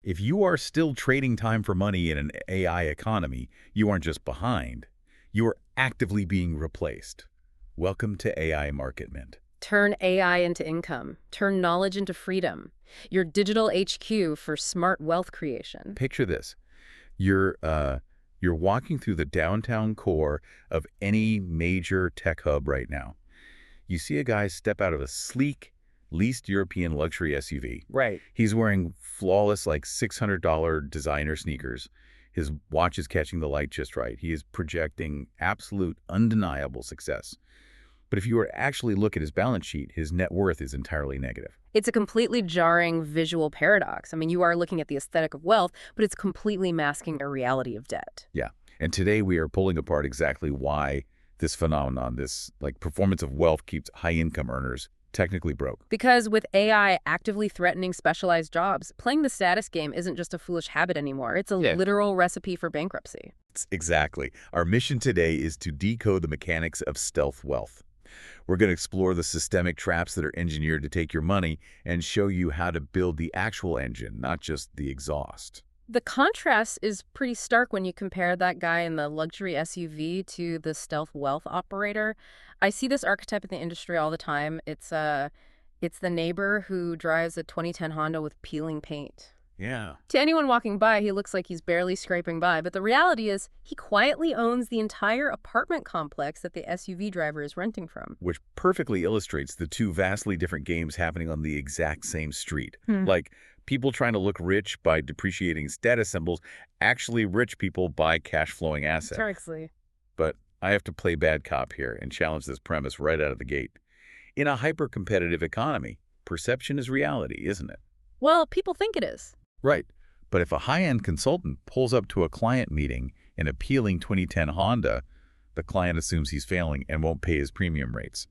If you are still trading time for money in an AI economy, you aren't just behind. You are actively being replaced. Welcome to AI Market Mint. Turn AI into income. Turn knowledge into freedom. Your digital HQ for smart wealth creation. Picture this. You're walking through the downtown core of any major tech hub right now. You see a guy step out of a sleek, leased European luxury SUV. Right. He's wearing flawless, like $600 designer sneakers. His watch is catching the light just right. He is projecting absolute, undeniable success. But if you were to actually look at his balance sheet, his net worth is entirely negative. It's a completely jarring visual paradox. I mean, you are looking at the aesthetic of wealth, but it's completely masking a reality of debt. Yeah. And today we are pulling apart exactly why this phenomenon, this performance of wealth, keeps high-income earners technically broke. Because with AI actively threatening specialized jobs, playing the status game isn't just a foolish habit anymore. It's a literal recipe for bankruptcy. Exactly. Our mission today is to decode the mechanics of stealth wealth. We're going to explore the systemic traps that are engineered to take your money and show you how to build the actual engine, not just the exhaust. The contrast is pretty stark when you compare that guy in the luxury SUV to the stealth wealth operator. I see this archetype in the industry all the time. It's the neighbor who drives a 2010 Honda with peeling paint. Yeah. To anyone walking by, he looks like he's barely scraping by, but the reality is he quietly owns the entire apartment complex that the SUV driver is renting from. Which perfectly illustrates the two vastly different games happening on the exact same street. Like people trying to look rich by depreciating status symbols, actually rich people buy cash-flowing assets. Precisely. But I have to play bad cop here and challenge this premise right out of the gate. In a hyper-competitive economy, perception is reality, isn't it? Well, people think it is. Right. But if a high-end consultant pulls up to a client meeting in a peeling 2010 Honda, the client assumes he's failing and won't pay his premium rates.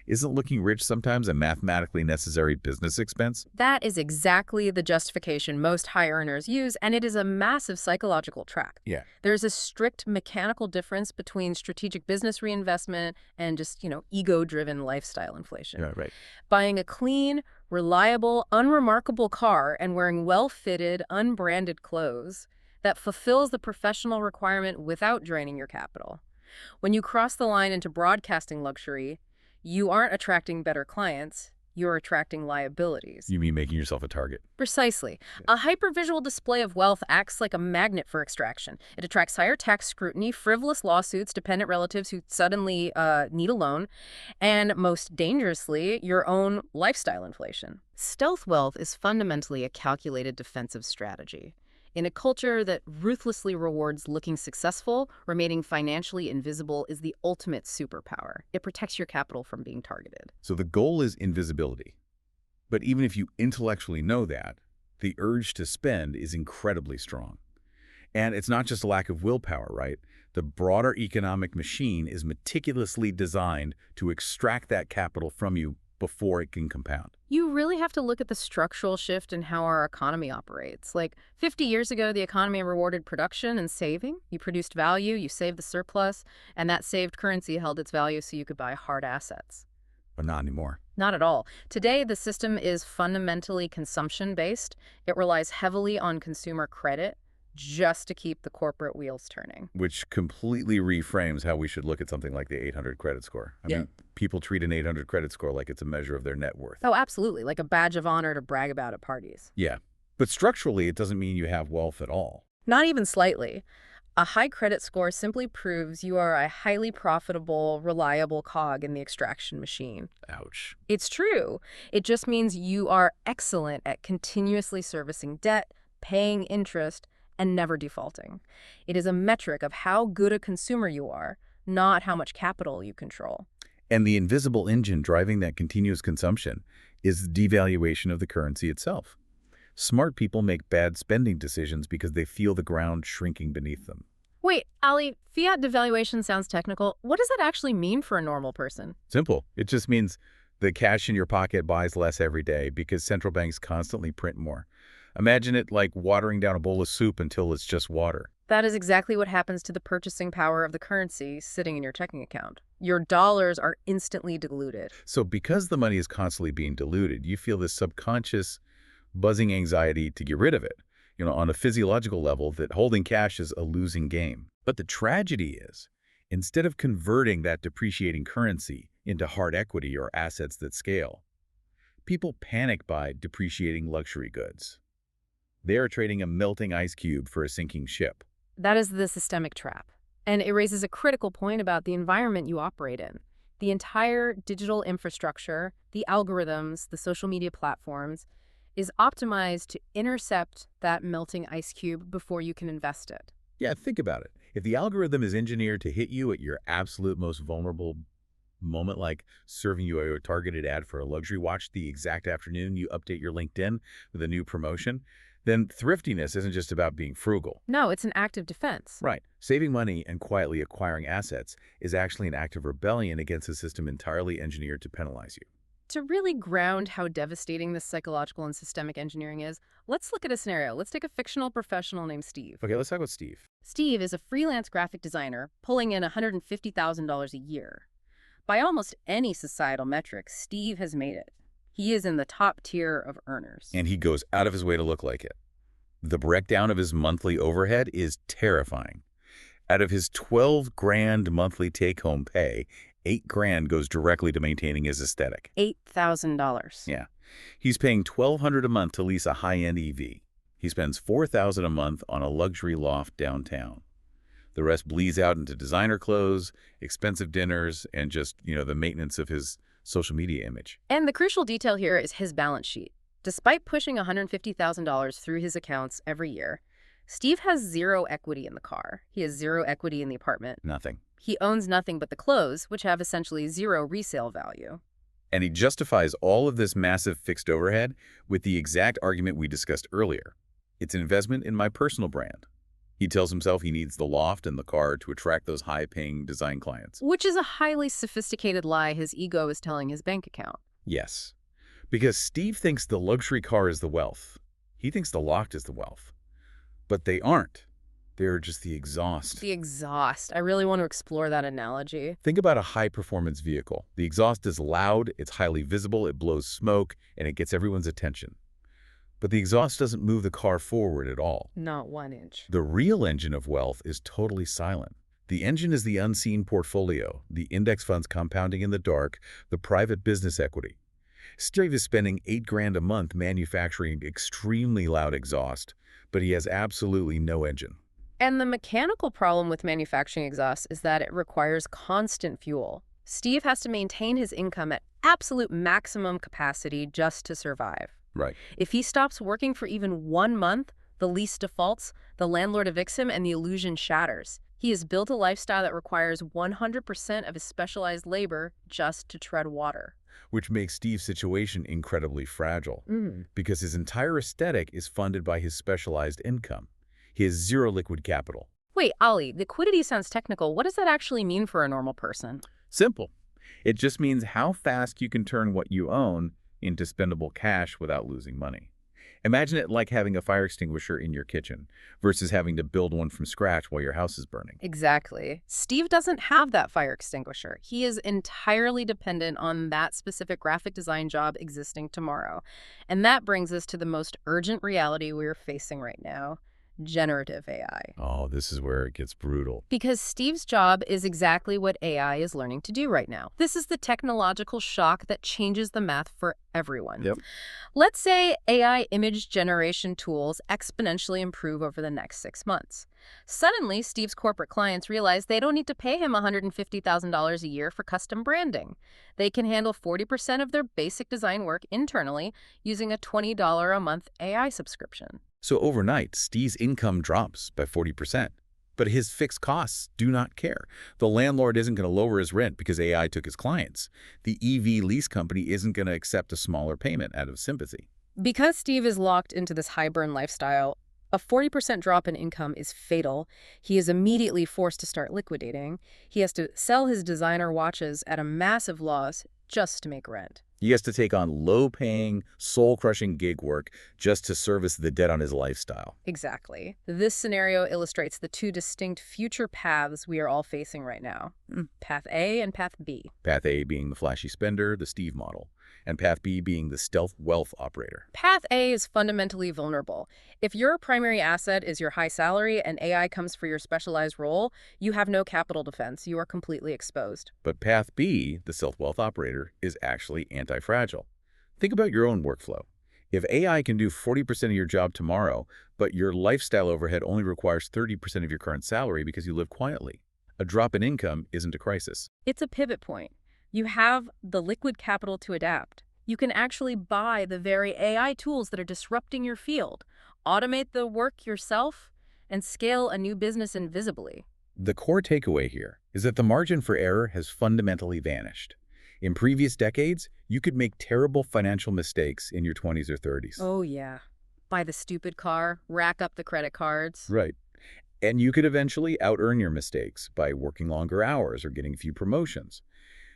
Isn't looking rich sometimes a mathematically necessary business expense? That is exactly the justification most high earners use, and it is a massive psychological trap. Yeah. There's a strict mechanical difference between strategic business reinvestment and just, ego-driven lifestyle inflation. Yeah, right. Buying a clean, reliable, unremarkable car and wearing well-fitted, unbranded clothes that fulfills the professional requirement without draining your capital. When you cross the line into broadcasting luxury, you aren't attracting better clients, you're attracting liabilities. You mean making yourself a target? Precisely. A hypervisual display of wealth acts like a magnet for extraction. It attracts higher tax scrutiny, frivolous lawsuits, dependent relatives who suddenly need a loan, and most dangerously, your own lifestyle inflation. Stealth wealth is fundamentally a calculated defensive strategy. In a culture that ruthlessly rewards looking successful, remaining financially invisible is the ultimate superpower. It protects your capital from being targeted. So the goal is invisibility. But even if you intellectually know that, the urge to spend is incredibly strong. And it's not just a lack of willpower, right? The broader economic machine is meticulously designed to extract that capital from you before it can compound. You really have to look at the structural shift in how our economy operates. Like 50 years ago, the economy rewarded production and saving. You produced value, you saved the surplus, and that saved currency held its value so you could buy hard assets. But not anymore. Not at all. Today, the system is fundamentally consumption-based. It relies heavily on consumer credit just to keep the corporate wheels turning. Which completely reframes how we should look at something like the 800 credit score. I mean, people treat an 800 credit score like it's a measure of their net worth. Oh, absolutely. Like a badge of honor to brag about at parties. Yeah. But structurally, it doesn't mean you have wealth at all. Not even slightly. A high credit score simply proves you are a highly profitable, reliable cog in the extraction machine. Ouch. It's true. It just means you are excellent at continuously servicing debt, paying interest, and never defaulting. It is a metric of how good a consumer you are, not how much capital you control. And the invisible engine driving that continuous consumption is the devaluation of the currency itself. Smart people make bad spending decisions because they feel the ground shrinking beneath them. Wait, Ali, fiat devaluation sounds technical. What does that actually mean for a normal person? Simple. It just means the cash in your pocket buys less every day because central banks constantly print more. Imagine it like watering down a bowl of soup until it's just water. That is exactly what happens to the purchasing power of the currency sitting in your checking account. Your dollars are instantly diluted. So because the money is constantly being diluted, you feel this subconscious buzzing anxiety to get rid of it. on a physiological level, that holding cash is a losing game. But the tragedy is, instead of converting that depreciating currency into hard equity or assets that scale, people panic by depreciating luxury goods. They are trading a melting ice cube for a sinking ship. That is the systemic trap. And it raises a critical point about the environment you operate in. The entire digital infrastructure, the algorithms, the social media platforms, is optimized to intercept that melting ice cube before you can invest it. Yeah, think about it. If the algorithm is engineered to hit you at your absolute most vulnerable moment, like serving you a targeted ad for a luxury watch the exact afternoon you update your LinkedIn with a new promotion, then thriftiness isn't just about being frugal. No, it's an act of defense. Right. Saving money and quietly acquiring assets is actually an act of rebellion against a system entirely engineered to penalize you. To really ground how devastating this psychological and systemic engineering is, let's look at a scenario. Let's take a fictional professional named Steve. Okay, let's talk about Steve. Steve is a freelance graphic designer pulling in $150,000 a year. By almost any societal metric, Steve has made it. He is in the top tier of earners. And he goes out of his way to look like it. The breakdown of his monthly overhead is terrifying. Out of his 12 grand monthly take-home pay, 8 grand goes directly to maintaining his aesthetic. $8,000. Yeah. He's paying $1,200 a month to lease a high-end EV. He spends $4,000 a month on a luxury loft downtown. The rest bleeds out into designer clothes, expensive dinners, and just, the maintenance of his social media image. And the crucial detail here is his balance sheet. Despite pushing $150,000 through his accounts every year, Steve has zero equity in the car. He has zero equity in the apartment. Nothing. He owns nothing but the clothes, which have essentially zero resale value. And he justifies all of this massive fixed overhead with the exact argument we discussed earlier. It's an investment in my personal brand. He tells himself he needs the loft and the car to attract those high-paying design clients. Which is a highly sophisticated lie his ego is telling his bank account. Yes. Because Steve thinks the luxury car is the wealth. He thinks the loft is the wealth. But they aren't. They're just the exhaust. The exhaust. I really want to explore that analogy. Think about a high-performance vehicle. The exhaust is loud, it's highly visible, it blows smoke, and it gets everyone's attention. But the exhaust doesn't move the car forward at all. Not 1 inch. The real engine of wealth is totally silent. The engine is the unseen portfolio, the index funds compounding in the dark, the private business equity. Steve is spending 8 grand a month manufacturing extremely loud exhaust, but he has absolutely no engine. And the mechanical problem with manufacturing exhaust is that it requires constant fuel. Steve has to maintain his income at absolute maximum capacity just to survive. Right. If he stops working for even 1 month, the lease defaults, the landlord evicts him, and the illusion shatters. He has built a lifestyle that requires 100% of his specialized labor just to tread water. Which makes Steve's situation incredibly fragile, because his entire aesthetic is funded by his specialized income. He has zero liquid capital. Wait, Ollie, liquidity sounds technical. What does that actually mean for a normal person? Simple. It just means how fast you can turn what you own into spendable cash without losing money. Imagine it like having a fire extinguisher in your kitchen versus having to build one from scratch while your house is burning. Exactly. Steve doesn't have that fire extinguisher. He is entirely dependent on that specific graphic design job existing tomorrow. And that brings us to the most urgent reality we're facing right now: generative AI. Oh, this is where it gets brutal. Because Steve's job is exactly what AI is learning to do right now. This is the technological shock that changes the math for everyone. Yep. Let's say AI image generation tools exponentially improve over the next 6 months. Suddenly, Steve's corporate clients realize they don't need to pay him $150,000 a year for custom branding. They can handle 40% of their basic design work internally using a $20 a month AI subscription. So overnight, Steve's income drops by 40%. But his fixed costs do not care. The landlord isn't going to lower his rent because AI took his clients. The EV lease company isn't going to accept a smaller payment out of sympathy. Because Steve is locked into this high-burn lifestyle, a 40% drop in income is fatal. He is immediately forced to start liquidating. He has to sell his designer watches at a massive loss just to make rent. He has to take on low-paying, soul-crushing gig work just to service the debt on his lifestyle. Exactly. This scenario illustrates the two distinct future paths we are all facing right now. Path A and Path B. Path A being the flashy spender, the Steve model, and path B being the stealth wealth operator. Path A is fundamentally vulnerable. If your primary asset is your high salary and AI comes for your specialized role, you have no capital defense. You are completely exposed. But path B, the stealth wealth operator, is actually anti-fragile. Think about your own workflow. If AI can do 40% of your job tomorrow, but your lifestyle overhead only requires 30% of your current salary because you live quietly, a drop in income isn't a crisis. It's a pivot point. You have the liquid capital to adapt. You can actually buy the very AI tools that are disrupting your field, automate the work yourself, and scale a new business invisibly. The core takeaway here is that the margin for error has fundamentally vanished. In previous decades, you could make terrible financial mistakes in your 20s or 30s. Oh, yeah. Buy the stupid car, rack up the credit cards. Right. And you could eventually out-earn your mistakes by working longer hours or getting a few promotions.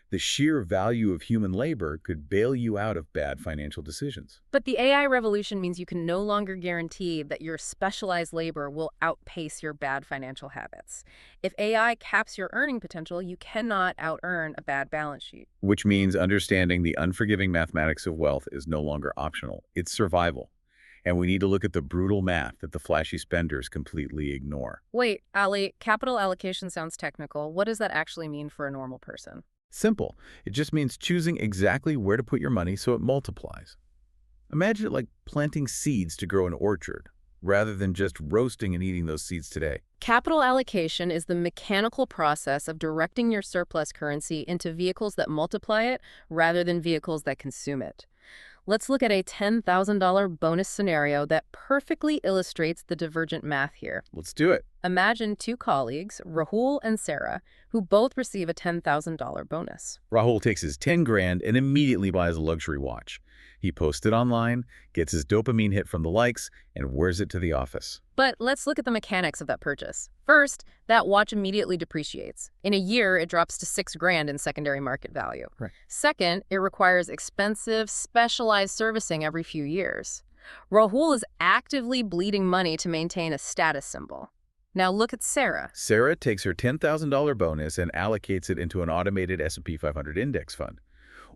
The sheer value of human labor could bail you out of bad financial decisions. But the AI revolution means you can no longer guarantee that your specialized labor will outpace your bad financial habits. If AI caps your earning potential, you cannot out-earn a bad balance sheet. Which means understanding the unforgiving mathematics of wealth is no longer optional. It's survival. And we need to look at the brutal math that the flashy spenders completely ignore. Wait, Ali, capital allocation sounds technical. What does that actually mean for a normal person? Simple. It just means choosing exactly where to put your money so it multiplies. Imagine it like planting seeds to grow an orchard, rather than just roasting and eating those seeds today. Capital allocation is the mechanical process of directing your surplus currency into vehicles that multiply it rather than vehicles that consume it. Let's look at a $10,000 bonus scenario that perfectly illustrates the divergent math here. Let's do it. Imagine two colleagues, Rahul and Sarah, who both receive a $10,000 bonus. Rahul takes his 10 grand and immediately buys a luxury watch. He posts it online, gets his dopamine hit from the likes, and wears it to the office. But let's look at the mechanics of that purchase. First, that watch immediately depreciates. In a year, it drops to 6 grand in secondary market value. Right. Second, it requires expensive, specialized servicing every few years. Rahul is actively bleeding money to maintain a status symbol. Now look at Sarah. Sarah takes her $10,000 bonus and allocates it into an automated S&P 500 index fund.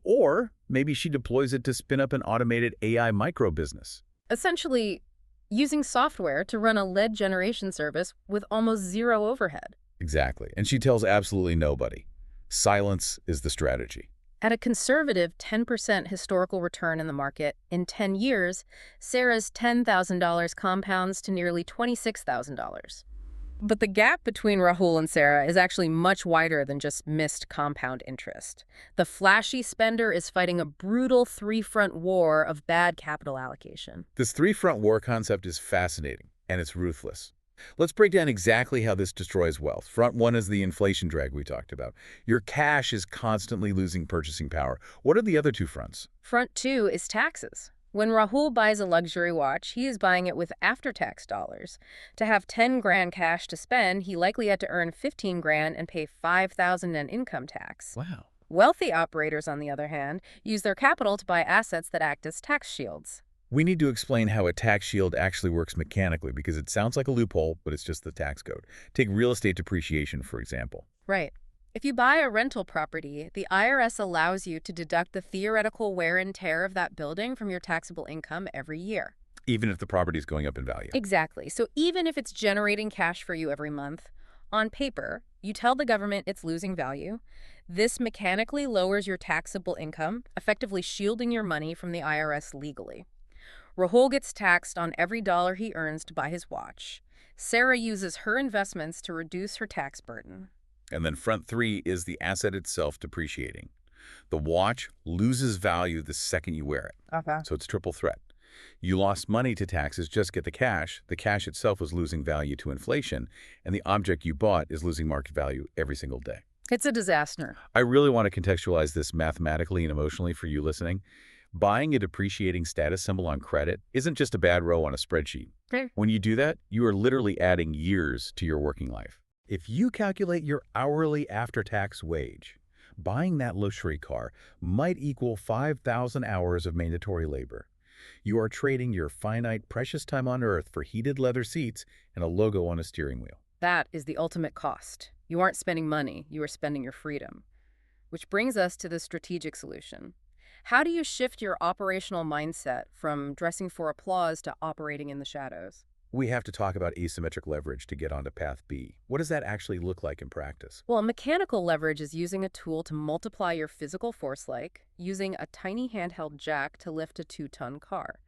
Or maybe she deploys it to spin up an automated AI micro business. Essentially, using software to run a lead generation service with almost zero overhead. Exactly. And she tells absolutely nobody. Silence is the strategy. At a conservative 10% historical return in the market, in 10 years, Sarah's $10,000 compounds to nearly $26,000. But the gap between Rahul and Sarah is actually much wider than just missed compound interest. The flashy spender is fighting a brutal three-front war of bad capital allocation. This three-front war concept is fascinating, and it's ruthless. Let's break down exactly how this destroys wealth. Front one is the inflation drag we talked about. Your cash is constantly losing purchasing power. What are the other two fronts? Front two is taxes. When Rahul buys a luxury watch, he is buying it with after-tax dollars. To have 10 grand cash to spend, he likely had to earn 15 grand and pay 5,000 in income tax. Wow. Wealthy operators, on the other hand, use their capital to buy assets that act as tax shields. We need to explain how a tax shield actually works mechanically because it sounds like a loophole, but it's just the tax code. Take real estate depreciation, for example. Right. If you buy a rental property, the IRS allows you to deduct the theoretical wear and tear of that building from your taxable income every year. Even if the property is going up in value. Exactly. So even if it's generating cash for you every month, on paper, you tell the government it's losing value. This mechanically lowers your taxable income, effectively shielding your money from the IRS legally. Rahul gets taxed on every dollar he earns to buy his watch. Sarah uses her investments to reduce her tax burden. And then front three is the asset itself depreciating. The watch loses value the second you wear it. Okay. So it's triple threat. You lost money to taxes, just get the cash. The cash itself was losing value to inflation, and the object you bought is losing market value every single day. It's a disaster. I really want to contextualize this mathematically and emotionally for you listening. Buying a depreciating status symbol on credit isn't just a bad row on a spreadsheet. Okay. When you do that, you are literally adding years to your working life. If you calculate your hourly after-tax wage, buying that luxury car might equal 5,000 hours of mandatory labor. You are trading your finite, precious time on Earth for heated leather seats and a logo on a steering wheel. That is the ultimate cost. You aren't spending money, you are spending your freedom. Which brings us to the strategic solution. How do you shift your operational mindset from dressing for applause to operating in the shadows? We have to talk about asymmetric leverage to get onto path B. What does that actually look like in practice? Well, mechanical leverage is using a tool to multiply your physical force, like using a tiny handheld jack to lift a 2-ton car.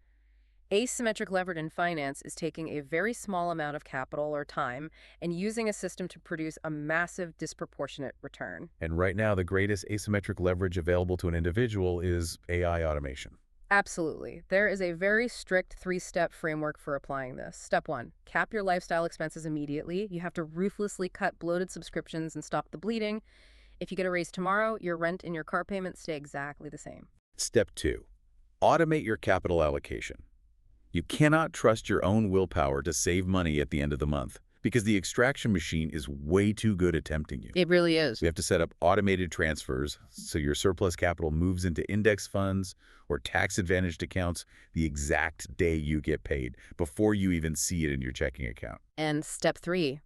Asymmetric leverage in finance is taking a very small amount of capital or time and using a system to produce a massive disproportionate return. And right now, the greatest asymmetric leverage available to an individual is AI automation. Absolutely. There is a very strict 3-step framework for applying this. Step 1, cap your lifestyle expenses immediately. You have to ruthlessly cut bloated subscriptions and stop the bleeding. If you get a raise tomorrow, your rent and your car payments stay exactly the same. Step 2, automate your capital allocation. You cannot trust your own willpower to save money at the end of the month because the extraction machine is way too good at tempting you. It really is. We have to set up automated transfers so your surplus capital moves into index funds or tax-advantaged accounts the exact day you get paid, before you even see it in your checking account. And step 3,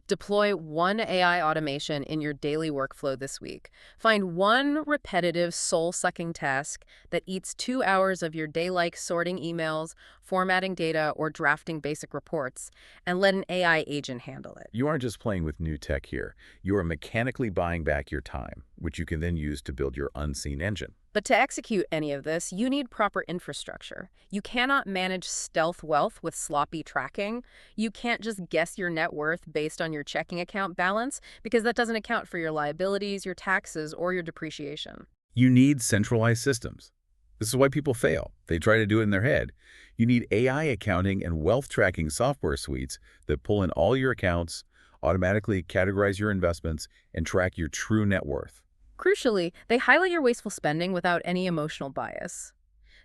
deploy one AI automation in your daily workflow this week. Find one repetitive, soul-sucking task that eats 2 hours of your day, like sorting emails, formatting data, or drafting basic reports, and let an AI agent handle it. You aren't just playing with new tech here. You are mechanically buying back your time, which you can then use to build your unseen engine. But to execute any of this, you need proper infrastructure. You cannot manage stealth wealth with sloppy tracking. You can't just guess your net worth based on your checking account balance, because that doesn't account for your liabilities, your taxes, or your depreciation. You need centralized systems. This is why people fail. They try to do it in their head. You need AI accounting and wealth tracking software suites that pull in all your accounts, automatically categorize your investments, and track your true net worth. Crucially, they highlight your wasteful spending without any emotional bias.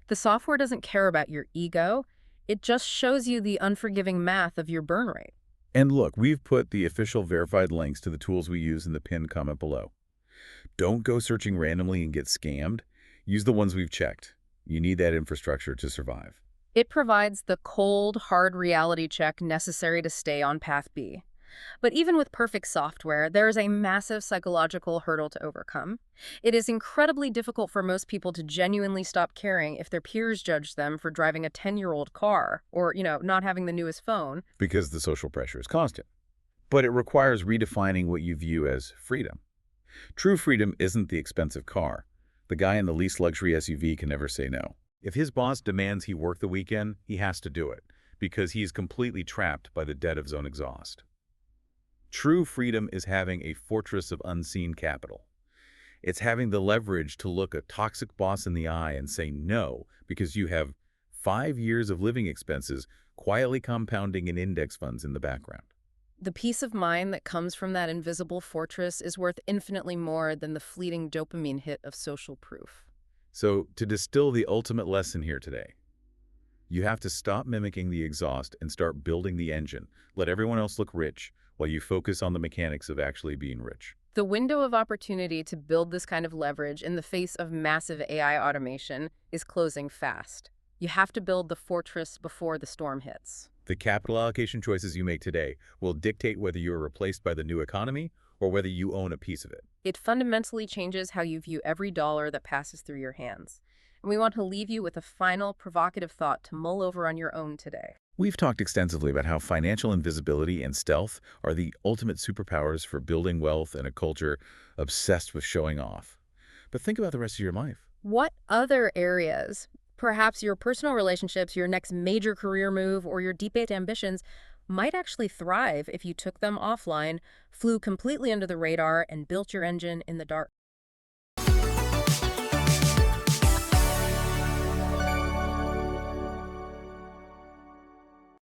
The software doesn't care about your ego. It just shows you the unforgiving math of your burn rate. And look, we've put the official verified links to the tools we use in the pinned comment below. Don't go searching randomly and get scammed. Use the ones we've checked. You need that infrastructure to survive. It provides the cold, hard reality check necessary to stay on path B. But even with perfect software, there is a massive psychological hurdle to overcome. It is incredibly difficult for most people to genuinely stop caring if their peers judge them for driving a 10-year-old car or, not having the newest phone. Because the social pressure is constant. But it requires redefining what you view as freedom. True freedom isn't the expensive car. The guy in the least luxury SUV can never say no. If his boss demands he work the weekend, he has to do it, because he is completely trapped by the debt of his own exhaust. True freedom is having a fortress of unseen capital. It's having the leverage to look a toxic boss in the eye and say no, because you have 5 years of living expenses quietly compounding in index funds in the background. The peace of mind that comes from that invisible fortress is worth infinitely more than the fleeting dopamine hit of social proof. So, to distill the ultimate lesson here today, you have to stop mimicking the exhaust and start building the engine. Let everyone else look rich while you focus on the mechanics of actually being rich. The window of opportunity to build this kind of leverage in the face of massive AI automation is closing fast. You have to build the fortress before the storm hits. The capital allocation choices you make today will dictate whether you are replaced by the new economy or whether you own a piece of it. It fundamentally changes how you view every dollar that passes through your hands. And we want to leave you with a final provocative thought to mull over on your own today. We've talked extensively about how financial invisibility and stealth are the ultimate superpowers for building wealth in a culture obsessed with showing off. But think about the rest of your life. What other areas, perhaps your personal relationships, your next major career move, or your deep ambitions, might actually thrive if you took them offline, flew completely under the radar, and built your engine in the dark?